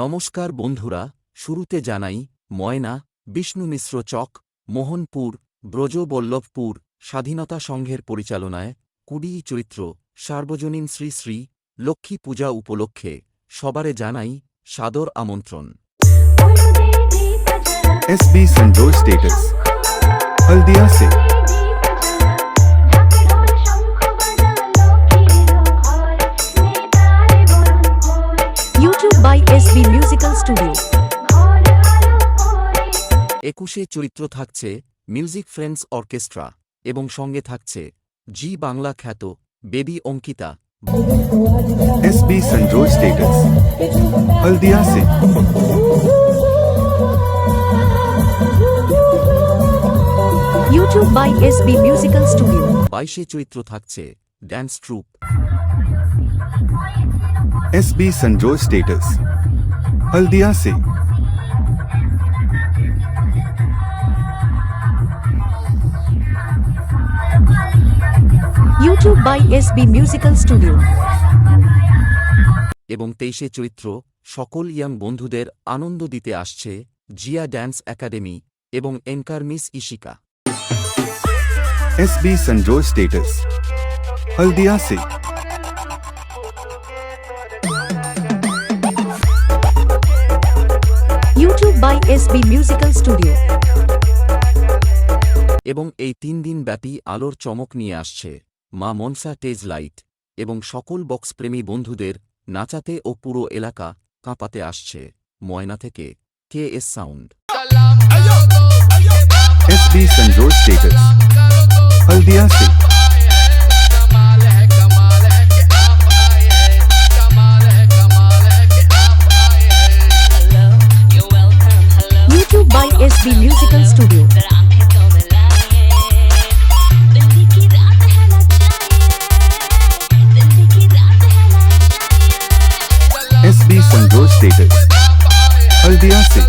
নমস্কার বন্ধুরা, শুরুতে জানাই ময়না, বিষ্ণু মিশ্র চক, মোহনপুর, ব্রজবল্লভপুর স্বাধীনতা সংঘের পরিচালনায় কুড়ি চরিত্র সার্বজনীন শ্রী শ্রী লক্ষ্মী পূজা উপলক্ষে সবারে জানাই সাদর আমন্ত্রণ। SB संजोय स्टेटस हल्दिया से YouTube by SB Musical Studio। 21 চরিত্র থাকছে মিউজিক ফ্রেন্ডস অর্কেস্ট্রা এবং সঙ্গে থাকছে জি বাংলা খ্যাত বেবি অঙ্কিতা। SB संजोय स्टेटस हल्दिया से YouTube by SB Musical Studio। 22 চরিত্র থাকছে ড্যান্স ট্রুপ। SB संजोय स्टेटस हल्दिया से YouTube by SB Musical Studio। এবং 23 চরিত্র সকল ইয়াং বন্ধুদের আনন্দ দিতে আসছে জিয়া ড্যান্স একাডেমি এবং এনকার মিস ইশিকা। SB संजोय स्टेटस हल्दिया से YouTube by SB Musical Studio। এবং এই 3 দিন ব্যাপী আলোর চমক নিয়ে আসছে মা মনসা টেজ লাইট এবং সকল বক্সপ্রেমী বন্ধুদের নাচাতে ও পুরো এলাকা কাঁপাতে আসছে ময়না থেকে KS সাউন্ড। SB संजोय स्टेटस हल्दिया से YouTube by SB Musical Studio। SB Sanjoy status Haldia से